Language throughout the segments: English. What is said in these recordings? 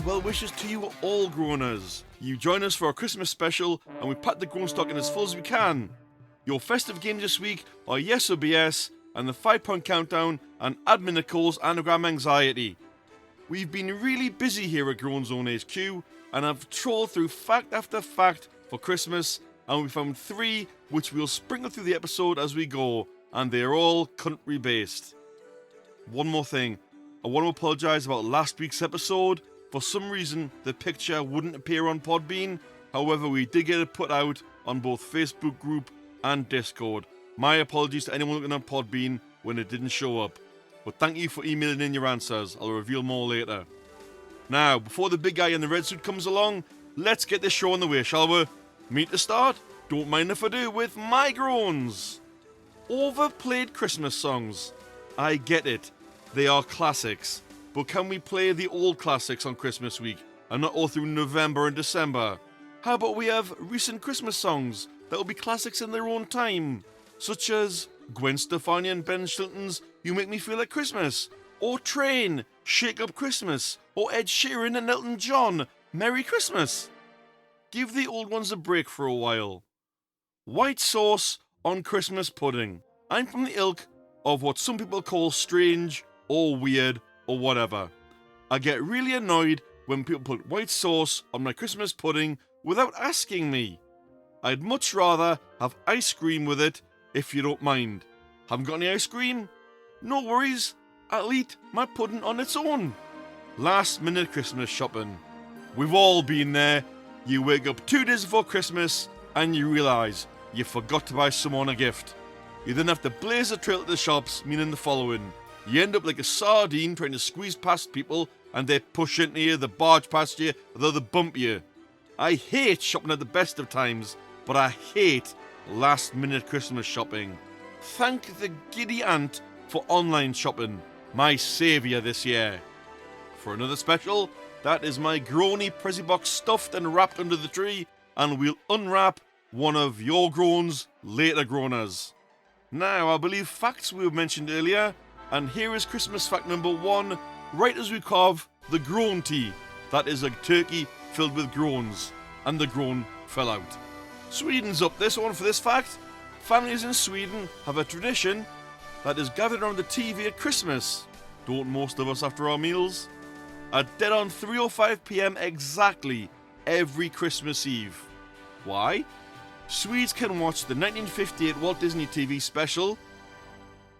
Well wishes to you all, Groaners. You join us for our Christmas special and we pack the Groan stock in as full as we can. Your festive games this week are Yes or BS and the 5-point countdown and admin Nicole's anagram anxiety. We've been really busy here at Groan Zone HQ and have trawled through fact after fact for Christmas, and we found 3 which we'll sprinkle through the episode as we go, and they're all country based. One more thing, I want to apologise about last week's episode. For some reason, the picture wouldn't appear on Podbean. However, we did get it put out on both Facebook group and Discord. My apologies to anyone looking on Podbean when it didn't show up. But thank you for emailing in your answers. I'll reveal more later. Now, before the big guy in the red suit comes along, let's get this show on the way, shall we? Me to start? Don't mind if I do, with my groans. Overplayed Christmas songs. I get it. They are classics. But can we play the old classics on Christmas week and not all through November and December? How about we have recent Christmas songs that will be classics in their own time, such as Gwen Stefani and Ben Shilton's You Make Me Feel Like Christmas, or Train, Shake Up Christmas, or Ed Sheeran and Elton John, Merry Christmas. Give the old ones a break for a while. White sauce on Christmas pudding. I'm from the ilk of what some people call strange or weird or whatever. I get really annoyed when people put white sauce on my Christmas pudding without asking me. I'd much rather have ice cream with it, if you don't mind. Haven't got any ice cream? No worries, I'll eat my pudding on its own. Last minute Christmas shopping. We've all been there. You wake up 2 days before Christmas and you realise you forgot to buy someone a gift. You then have to blaze a trail to the shops, meaning the following. You end up like a sardine trying to squeeze past people and they push into you, they barge past you, or they bump you. I hate shopping at the best of times, but I hate last minute Christmas shopping. Thank the giddy aunt for online shopping, my saviour this year. For another special, that is my Groany Prezi box stuffed and wrapped under the tree, and we'll unwrap one of your groans later, Groaners. Now, I believe facts we mentioned earlier. And here is Christmas fact number 1, right as we carve the Groan tea. That is a turkey filled with groans, and the groan fell out. Sweden's up this one for this fact. Families in Sweden have a tradition that is gathered around the TV at Christmas. Don't most of us after our meals? At dead on 3:05 p.m. exactly every Christmas Eve. Why? Swedes can watch the 1958 Walt Disney TV special.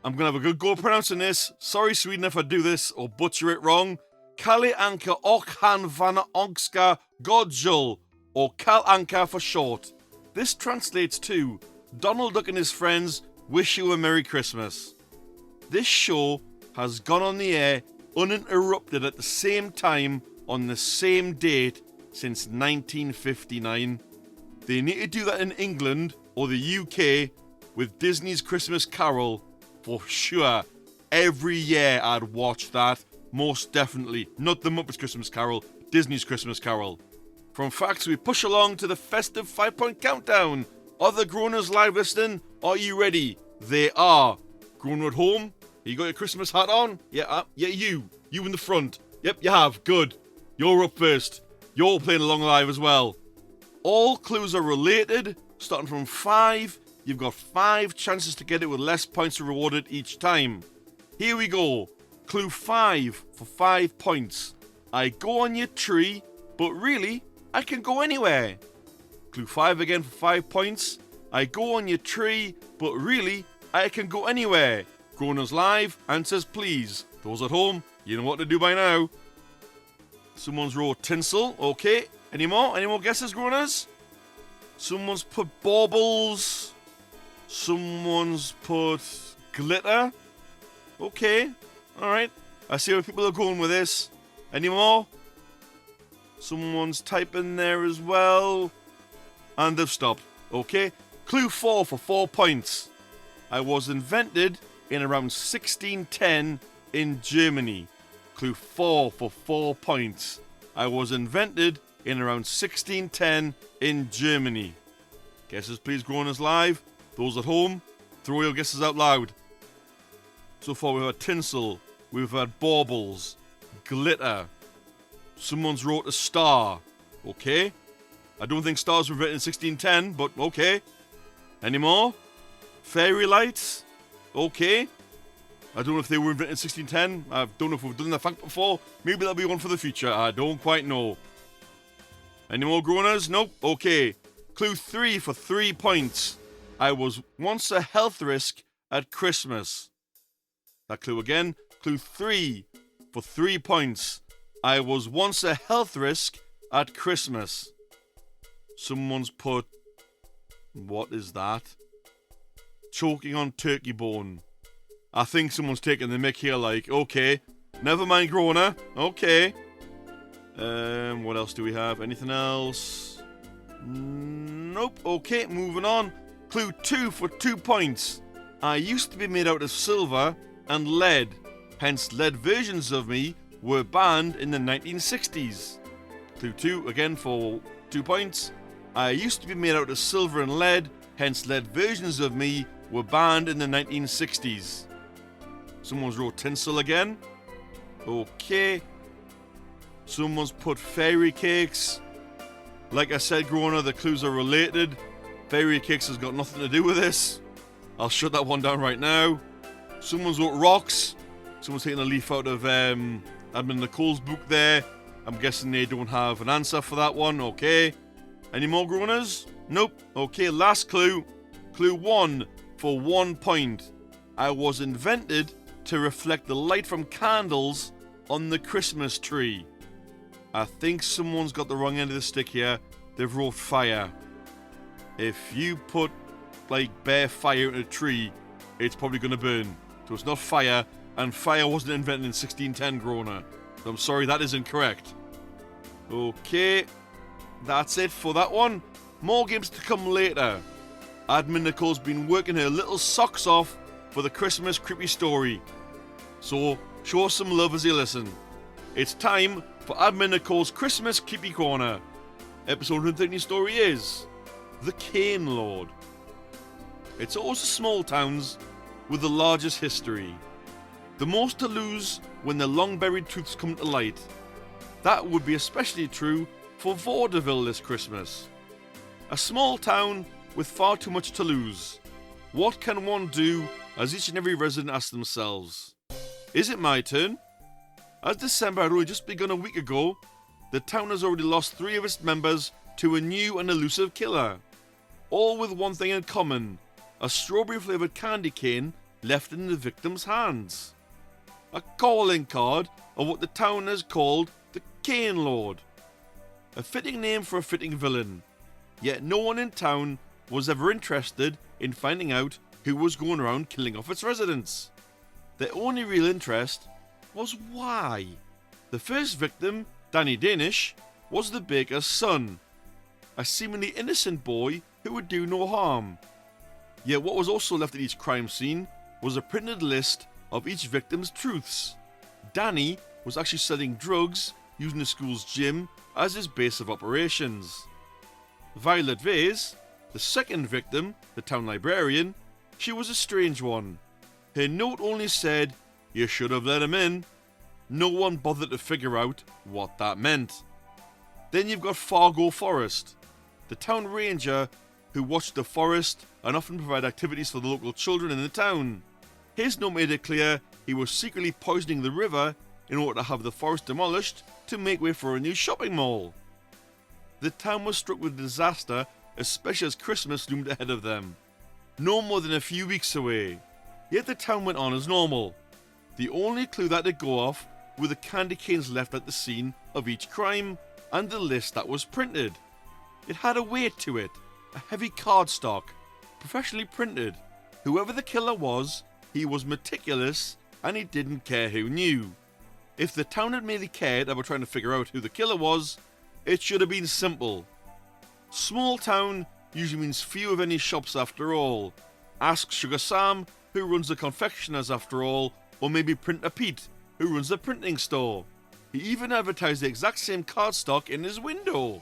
I'm going to have a good go pronouncing this. Sorry, Sweden, if I do this or butcher it wrong. Kalle Anka och han vanna onska godjul, or Kal Anka for short. This translates to Donald Duck and his friends wish you a Merry Christmas. This show has gone on the air uninterrupted at the same time on the same date since 1959. They need to do that in England or the UK with Disney's Christmas Carol. For sure, every year I'd watch that, most definitely. Not the Muppets Christmas Carol, Disney's Christmas Carol. From facts, we push along to the festive 5-point countdown. Are the Groaners live listening? Are you ready? They are. Groaner at home? You got your Christmas hat on? Yeah, you in the front. Yep, you have, good. You're up first. You're playing along live as well. All clues are related, starting from 5. You've got 5 chances to get it with less points rewarded each time. Here we go. Clue 5 for 5 points. I go on your tree, but really, I can go anywhere. Clue 5 again for 5 points. I go on your tree, but really, I can go anywhere. Groaners live, answers please. Those at home, you know what to do by now. Someone's wrote tinsel, okay. Any more? Any more guesses, Groaners? Someone's put baubles. Someone's put glitter. Okay, alright. I see where people are going with this. Any more? Someone's typing there as well. And they've stopped. Okay. Clue 4 for 4 points. I was invented in around 1610 in Germany. Clue 4 for 4 points. I was invented in around 1610 in Germany. Guesses please, Groaners live. Those at home, throw your guesses out loud. So far we've had tinsel, we've had baubles, glitter. Someone's wrote a star. Okay. I don't think stars were written in 1610, but okay. Any more? Fairy lights? Okay. I don't know if they were invented in 1610. I don't know if we've done that fact before. Maybe that'll be one for the future. I don't quite know. Any more Groaners? Nope. Okay. Clue 3 for 3 points. I was once a health risk at Christmas. That clue again. Clue 3 for 3 points. I was once a health risk at Christmas. Someone's put... What is that? Choking on turkey bone. I think someone's taking the mick here like, okay. Never mind, Groaner. Okay. What else do we have? Anything else? Nope. Okay, moving on. Clue 2 for 2 points. I used to be made out of silver and lead. Hence, lead versions of me were banned in the 1960s. Clue 2 again for 2 points. I used to be made out of silver and lead. Hence, lead versions of me were banned in the 1960s. Someone's wrote tinsel again. Okay. Someone's put fairy cakes. Like I said, Groaner, the clues are related. Fairy cakes has got nothing to do with this. I'll shut that one down right now. Someone's wrote rocks. Someone's taking a leaf out of Admin Nicole's book there. I'm guessing they don't have an answer for that one. Okay. Any more Groaners? Nope. Okay, last clue. Clue 1 for 1 point. I was invented to reflect the light from candles on the Christmas tree. I think someone's got the wrong end of the stick here. They've wrote fire. If you put like bare fire in a tree, it's probably going to burn. So it's not fire, and fire wasn't invented in 1610, Groaner. So I'm sorry, that is incorrect. Okay, that's it for that one. More games to come later. Admin Nicole's been working her little socks off for the Christmas creepy story. So show some love as you listen. It's time for Admin Nicole's Christmas Creepy Corner. Episode 130 story is The Cane Lord. It's always the small towns with the largest history. The most to lose when the long buried truths come to light. That would be especially true for Vaudeville this Christmas. A small town with far too much to lose. What can one do, as each and every resident asks themselves? Is it my turn? As December had only just begun a week ago, the town has already lost 3 of its members to a new and elusive killer. All with one thing in common, a strawberry flavoured candy cane left in the victim's hands. A calling card of what the town has called the Cane Lord. A fitting name for a fitting villain, yet no one in town was ever interested in finding out who was going around killing off its residents. Their only real interest was why. The first victim, Danny Danish, was the baker's son, a seemingly innocent boy who would do no harm. Yet what was also left at each crime scene was a printed list of each victim's truths. Danny was actually selling drugs using the school's gym as his base of operations. Violet Vase, the second victim, the town librarian, she was a strange one. Her note only said, "You should have let him in." No one bothered to figure out what that meant. Then you've got Fargo Forest, the town ranger who watched the forest and often provided activities for the local children in the town. His note made it clear he was secretly poisoning the river in order to have the forest demolished to make way for a new shopping mall. The town was struck with disaster, especially as Christmas loomed ahead of them. No more than a few weeks away. Yet the town went on as normal. The only clue that had to go off were the candy canes left at the scene of each crime and the list that was printed. It had a weight to it, a heavy cardstock, professionally printed. Whoever the killer was, he was meticulous and he didn't care who knew. If the town had merely cared about trying to figure out who the killer was, it should have been simple. Small town usually means few of any shops after all. Ask Sugar Sam, who runs the confectioners after all, or maybe Printer Pete, who runs the printing store. He even advertised the exact same cardstock in his window.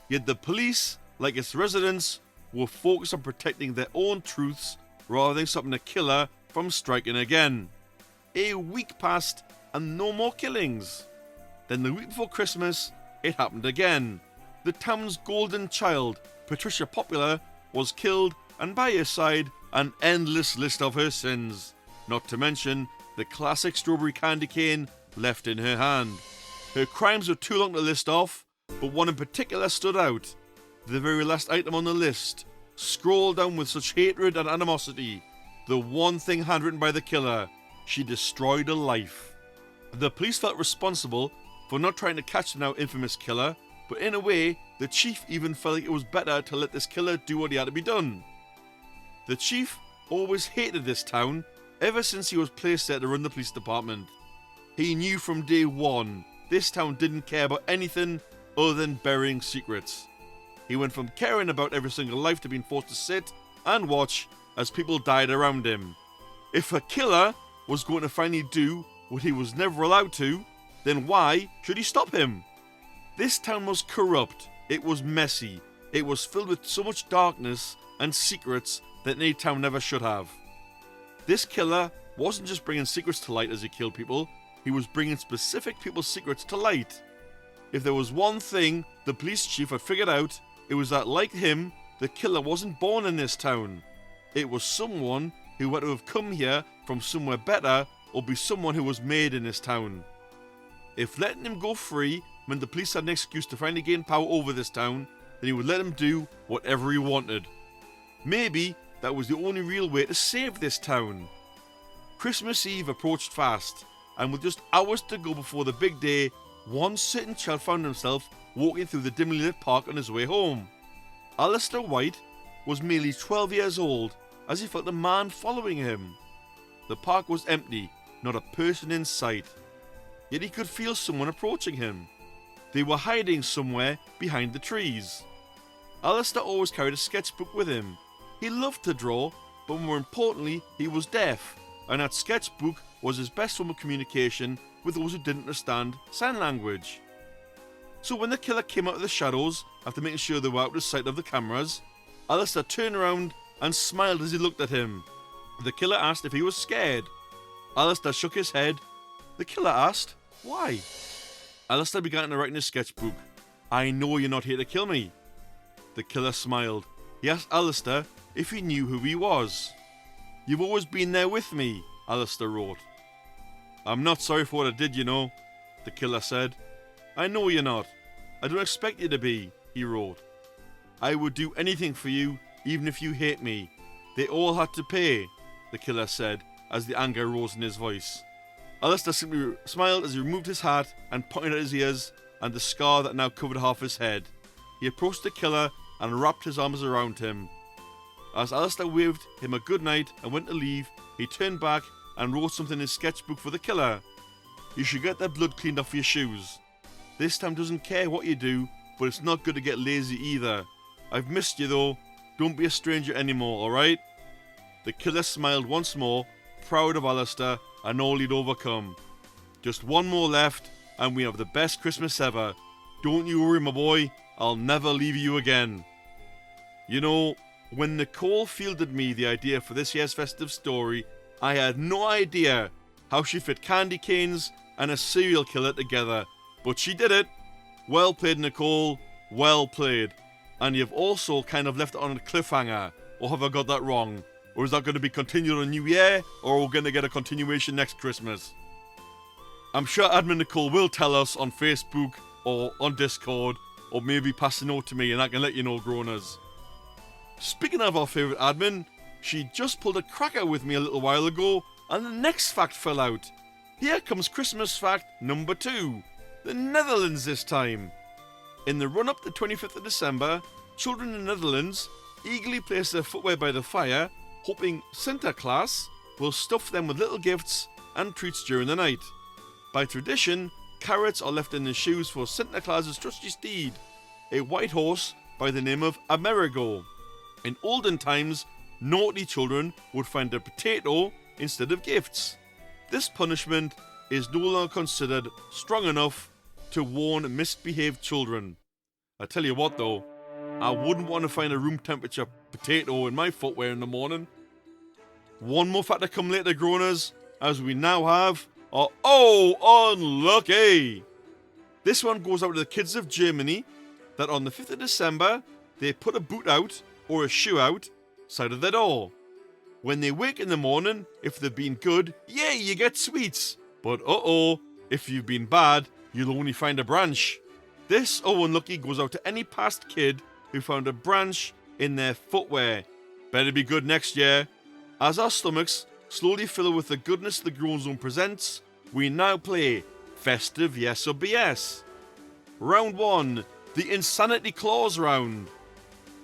Yet the police, like its residents, were focused on protecting their own truths rather than stopping the killer from striking again. A week passed and no more killings. Then the week before Christmas, it happened again. The town's golden child, Patricia Popular, was killed, and by her side, an endless list of her sins. Not to mention the classic strawberry candy cane left in her hand. Her crimes were too long to list off, but one in particular stood out. The very last item on the list, scrolled down with such hatred and animosity. The one thing handwritten by the killer: she destroyed a life. The police felt responsible for not trying to catch the now infamous killer, but in a way, the chief even felt like it was better to let this killer do what he had to be done. The chief always hated this town, ever since he was placed there to run the police department. He knew from day one, this town didn't care about anything other than burying secrets. He went from caring about every single life to being forced to sit and watch as people died around him. If a killer was going to finally do what he was never allowed to, then why should he stop him? This town was corrupt, it was messy, it was filled with so much darkness and secrets that any town never should have. This killer wasn't just bringing secrets to light as he killed people, he was bringing specific people's secrets to light. If there was one thing the police chief had figured out, it was that, like him, the killer wasn't born in this town. It was someone who had to have come here from somewhere better, or be someone who was made in this town. If letting him go free meant the police had an excuse to finally gain power over this town, then he would let him do whatever he wanted. Maybe that was the only real way to save this town. Christmas Eve approached fast, and with just hours to go before the big day, one certain child found himself walking through the dimly lit park on his way home. Alistair White was merely 12 years old as he felt a man following him. The park was empty, not a person in sight. Yet he could feel someone approaching him. They were hiding somewhere behind the trees. Alistair always carried a sketchbook with him. He loved to draw, but more importantly, he was deaf, and that sketchbook was his best form of communication with those who didn't understand sign language. So when the killer came out of the shadows, after making sure they were out of sight of the cameras, Alistair turned around and smiled as he looked at him. The killer asked if he was scared. Alistair shook his head. The killer asked, why? Alistair began to write in his sketchbook, I know you're not here to kill me. The killer smiled. He asked Alistair if he knew who he was. You've always been there with me, Alistair wrote. I'm not sorry for what I did, you know, the killer said. I know you're not. I don't expect you to be, he wrote. I would do anything for you, even if you hate me. They all had to pay, the killer said, as the anger rose in his voice. Alistair simply smiled as he removed his hat and pointed at his ears and the scar that now covered half his head. He approached the killer and wrapped his arms around him. As Alistair waved him a good night and went to leave, he turned back and wrote something in his sketchbook for the killer. You should get that blood cleaned off your shoes. This town doesn't care what you do, but it's not good to get lazy either. I've missed you though. Don't be a stranger anymore, alright? The killer smiled once more, proud of Alistair and all he'd overcome. Just one more left, and we have the best Christmas ever. Don't you worry, my boy. I'll never leave you again. You know, when Nicole fielded me the idea for this year's festive story, I had no idea how she fit candy canes and a serial killer together. But she did it. Well played, Nicole. Well played. And you've also kind of left it on a cliffhanger. Or have I got that wrong? Or is that going to be continued on New Year? Or are we going to get a continuation next Christmas? I'm sure Admin Nicole will tell us on Facebook or on Discord, or maybe pass a note to me and I can let you know, Groaners. Speaking of our favourite admin, she just pulled a cracker with me a little while ago and the next fact fell out. Here comes Christmas fact number 2. The Netherlands this time. In the run-up to 25th of December, children in the Netherlands eagerly place their footwear by the fire, hoping Sinterklaas will stuff them with little gifts and treats during the night. By tradition, carrots are left in the shoes for Santa Claus's trusty steed, a white horse by the name of Amerigo. In olden times, naughty children would find a potato instead of gifts. This punishment is no longer considered strong enough to warn misbehaved children. I tell you what though, I wouldn't want to find a room temperature potato in my footwear in the morning. One more fact to come later, Groaners, as we now have our oh unlucky. This one goes out to the kids of Germany, that on the 5th of December, they put a boot out or a shoe out side of their door. When they wake in the morning, if they've been good, yay, you get sweets. But if you've been bad, you'll only find a branch. This oh unlucky goes out to any past kid who found a branch in their footwear. Better be good next year. As our stomachs slowly fill with the goodness the Groan Zone presents, we now play Festive Yes or BS. Round 1, the Insanity Claus round.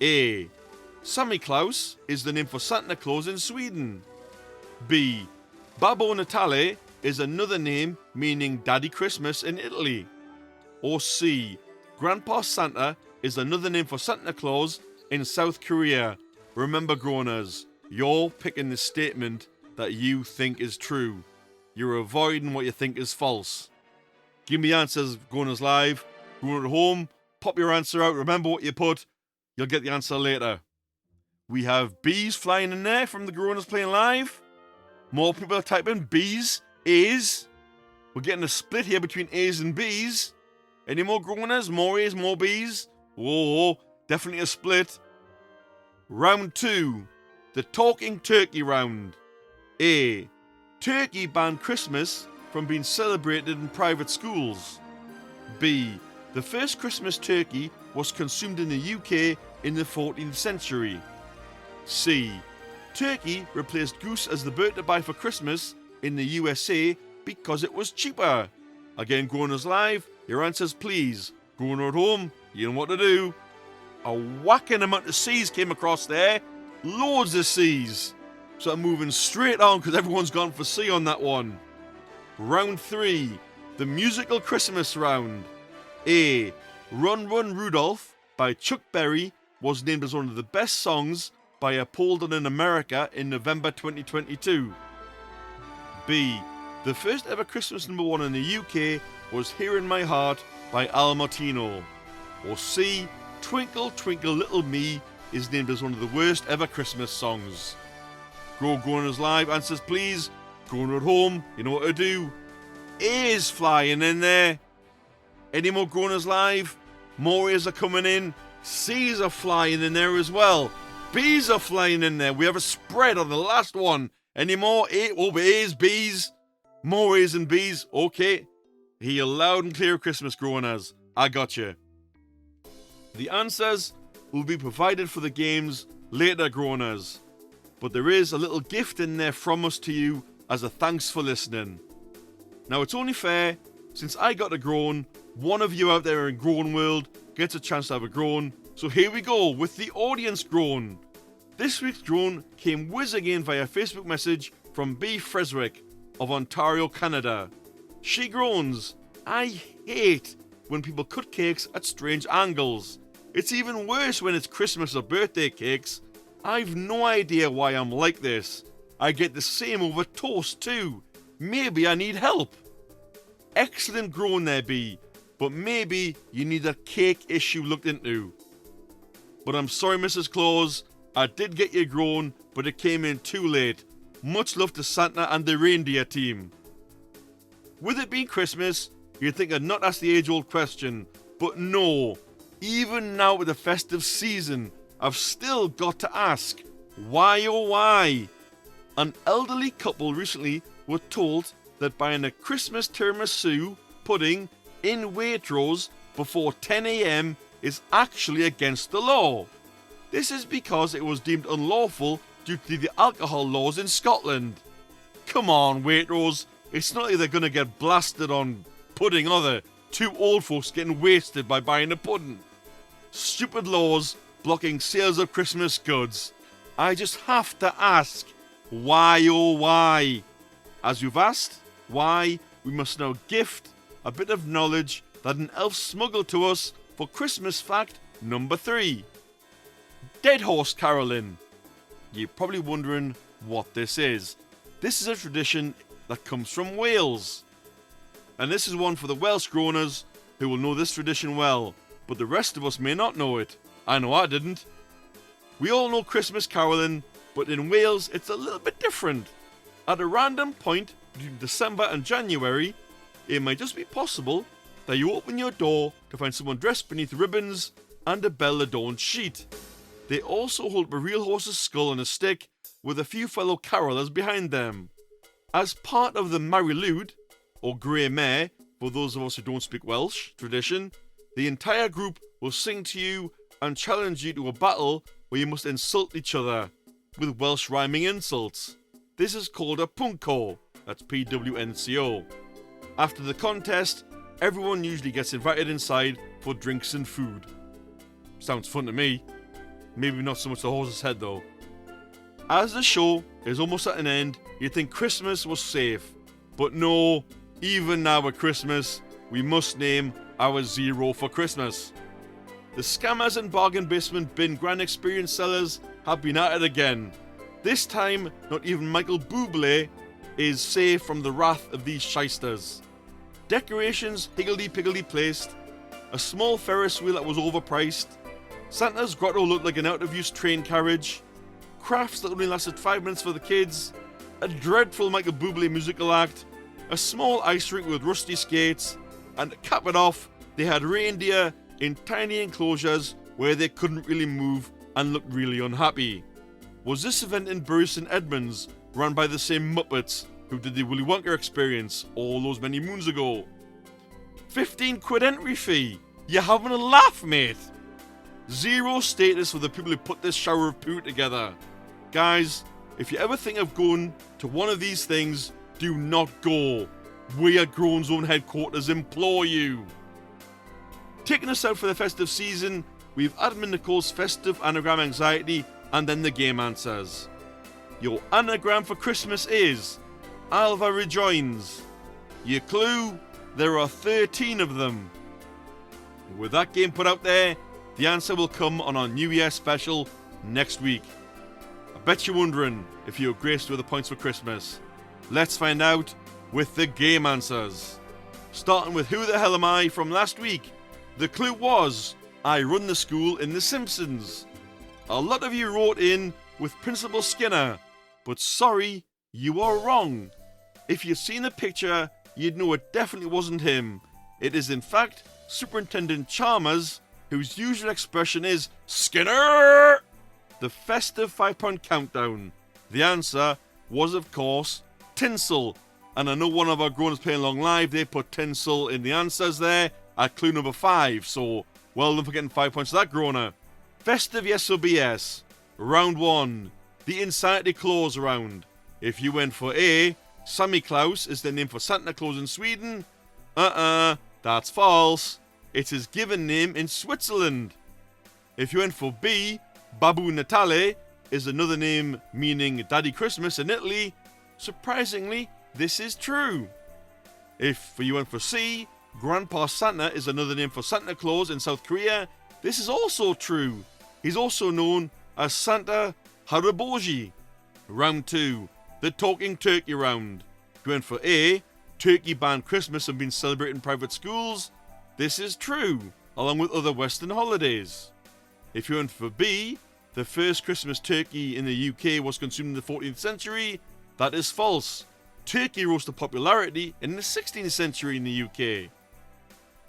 A. Sammy Claus is the name for Santa Claus in Sweden. B. Babbo Natale is another name meaning Daddy Christmas in Italy. Or C. Grandpa Santa is another name for Santa Claus in South Korea. Remember, Groaners, you're picking the statement that you think is true. You're avoiding what you think is false. Give me answers, Groaners Live. Groaner at home, pop your answer out. Remember what you put. You'll get the answer later. We have B's flying in there from the Groaners playing live. More people are typing B's, A's. We're getting a split here between A's and B's. Any more Groaners? More A's, more B's? Whoa, definitely a split. Round 2, the Talking Turkey round. A. Turkey banned Christmas from being celebrated in private schools. B. The first Christmas turkey was consumed in the UK in the 14th century. C. Turkey replaced goose as the bird to buy for Christmas in the USA because it was cheaper. Again, Groaners Live, your answers please. Groaner at home, you know what to do. A whacking amount of C's came across there. Loads of C's. So I'm moving straight on because everyone's gone for C on that one. Round 3, the musical Christmas round. A. Run Run Rudolph by Chuck Berry was named as one of the best songs by a poll done in America in November 2022. B. The first ever Christmas number 1 in the UK was Here in My Heart by Al Martino. Or C. Twinkle Twinkle Little Me is named as one of the worst ever Christmas songs. Groaners Live, answers please. Groaner at home, you know what to do. A's flying in there. Any more Groaners Live? More A's are coming in. C's are flying in there as well. B's are flying in there. We have a spread on the last one. Any more? A's, B's. More A's and B's. Okay. Hear you loud and clear, Christmas Groaners. I got you. The answers will be provided for the games later, Groaners. But there is a little gift in there from us to you as a thanks for listening. Now it's only fair, since I got a groan, one of you out there in Groan World gets a chance to have a groan. So here we go with the audience groan. This week's groan came whizzing in via Facebook message from B. Feswick of Ontario, Canada. She groans, I hate when people cut cakes at strange angles. It's even worse when it's Christmas or birthday cakes. I've no idea why I'm like this. I get the same over toast too. Maybe I need help. Excellent groan there, B, but maybe you need that cake issue looked into. But I'm sorry, Mrs Claus, I did get your groan, but it came in too late. Much love to Santa and the reindeer team. With it being Christmas, you'd think I'd not ask the age-old question, but no. Even now with the festive season, I've still got to ask, why oh why? An elderly couple recently were told that buying a Christmas tiramisu pudding in Waitrose before 10 AM is actually against the law. This is because it was deemed unlawful due to the alcohol laws in Scotland. Come on, Waitrose, it's not like they're going to get blasted on pudding, are they? Two old folks getting wasted by buying a pudding. Stupid laws blocking sales of Christmas goods. I just have to ask, why oh why? As you've asked, why, we must now gift a bit of knowledge that an elf smuggled to us for Christmas fact number 3. Dead horse caroling. You're probably wondering what this is. This is a tradition that comes from Wales. And this is one for the Welsh Groaners who will know this tradition well, but the rest of us may not know it. I know I didn't. We all know Christmas caroling, but in Wales it's a little bit different. At a random point between December and January, it might just be possible that you open your door to find someone dressed beneath ribbons and a bell-adorned sheet. They also hold a real horse's skull on a stick with a few fellow carolers behind them. As part of the Marilude, or Grey Mare, for those of us who don't speak Welsh, tradition, the entire group will sing to you and challenge you to a battle where you must insult each other with Welsh rhyming insults. This is called a pwnco, that's P-W-N-C-O. After the contest, everyone usually gets invited inside for drinks and food. Sounds fun to me. Maybe not so much the horse's head though. As the show is almost at an end, you'd think Christmas was safe. But no, even now at Christmas, we must name our 0 for Christmas. The scammers and bargain basement bin grand experience sellers have been at it again. This time, not even Michael Bublé is safe from the wrath of these shysters. Decorations higgledy-piggledy placed, a small Ferris wheel that was overpriced, Santa's grotto looked like an out-of-use train carriage, crafts that only lasted 5 minutes for the kids, a dreadful Michael Bublé musical act, a small ice rink with rusty skates, and to cap it off, they had reindeer in tiny enclosures where they couldn't really move and looked really unhappy. Was this event in Bury St Edmunds run by the same Muppets who did the Willy Wonka experience all those many moons ago? 15 quid entry fee? You're having a laugh, mate? 0 status for the people who put this shower of poo together. Guys, if you ever think of going to one of these things, do not go. We at Groan's own headquarters implore you. Taking us out for the festive season, we've Admin Nicole's festive anagram anxiety and then the game answers. Your anagram for Christmas is Alva rejoins. Your clue, there are 13 of them. With that game put out there, the answer will come on our New Year special next week. I bet you're wondering if you're graced with the points for Christmas. Let's find out with the game answers. Starting with Who the Hell Am I from last week. The clue was, I run the school in The Simpsons. A lot of you wrote in with Principal Skinner, but sorry, you are wrong. If you'd seen the picture, you'd know it definitely wasn't him. It is in fact Superintendent Chalmers, whose usual expression is Skinner! The festive 5-pound countdown. The answer was, of course, tinsel. And I know one of our Groaners playing along live, they put tinsel in the answers there at clue number 5. So, well done for getting 5 points to that, Groaner. Festive yes or BS. Round 1. The Insanity Claus round. If you went for A, Sammy Claus is the name for Santa Claus in Sweden. That's false. It's his given name in Switzerland. If you went for B, Babbo Natale is another name meaning Daddy Christmas in Italy. Surprisingly, this is true. If you went for C, Grandpa Santa is another name for Santa Claus in South Korea. This is also true. He's also known as Santa Haraboji. Round 2, the Talking Turkey round. If you went for A, Turkey banned Christmas and been celebrated in private schools. This is true, along with other Western holidays. If you went for B, the first Christmas turkey in the UK was consumed in the 14th century. That is false. Turkey rose to popularity in the 16th century in the UK.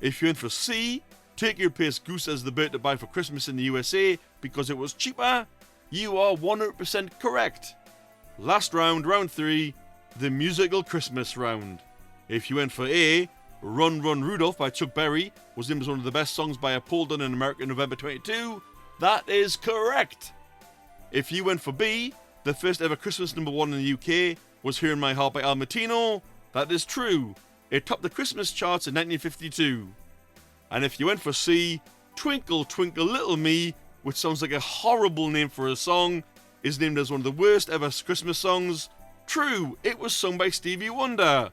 If you went for C, turkey replaced goose as the bird to buy for Christmas in the USA because it was cheaper. You are 100% correct. Last round, round 3, the musical Christmas round. If you went for A, Run Run Rudolph by Chuck Berry was named as one of the best songs by a poll done in America in November 22, that is correct. If you went for B, the first ever Christmas number 1 in the UK was Here in My Heart by Al Martino, that is true. It topped the Christmas charts in 1952. And if you went for C, Twinkle Twinkle Little Me, which sounds like a horrible name for a song, is named as one of the worst ever Christmas songs. True, it was sung by Stevie Wonder.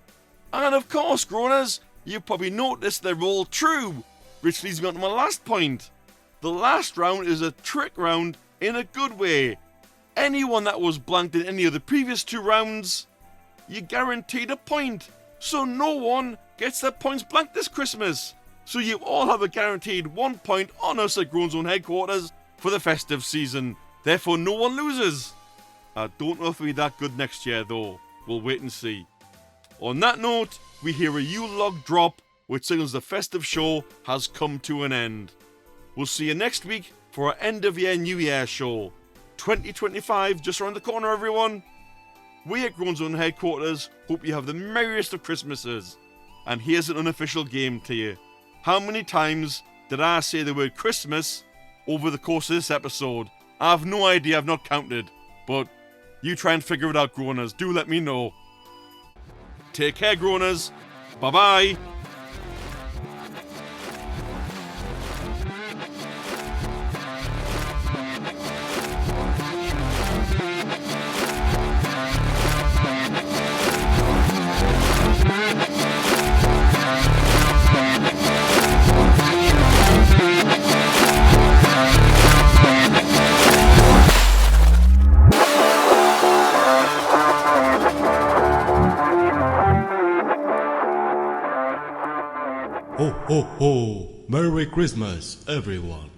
And of course, Groaners, you've probably noticed they're all true, which leads me on to my last point. The last round is a trick round in a good way. Anyone that was blanked in any of the previous 2 rounds, you're guaranteed a point. So no one gets their points blanked this Christmas. So you all have a guaranteed 1 point on us at Groan Zone headquarters for the festive season. Therefore no one loses. I don't know if we'll be that good next year though. We'll wait and see. On that note, we hear a Yule log drop, which signals the festive show has come to an end. We'll see you next week for our end of year New Year show. 2025 just around the corner, everyone. We at Groan Zone headquarters hope you have the merriest of Christmases. And here's an unofficial game to you. How many times did I say the word Christmas over the course of this episode? I have no idea, I've not counted. But you try and figure it out, Groaners. Do let me know. Take care, Groaners. Bye-bye. Ho, ho, ho! Merry Christmas, everyone!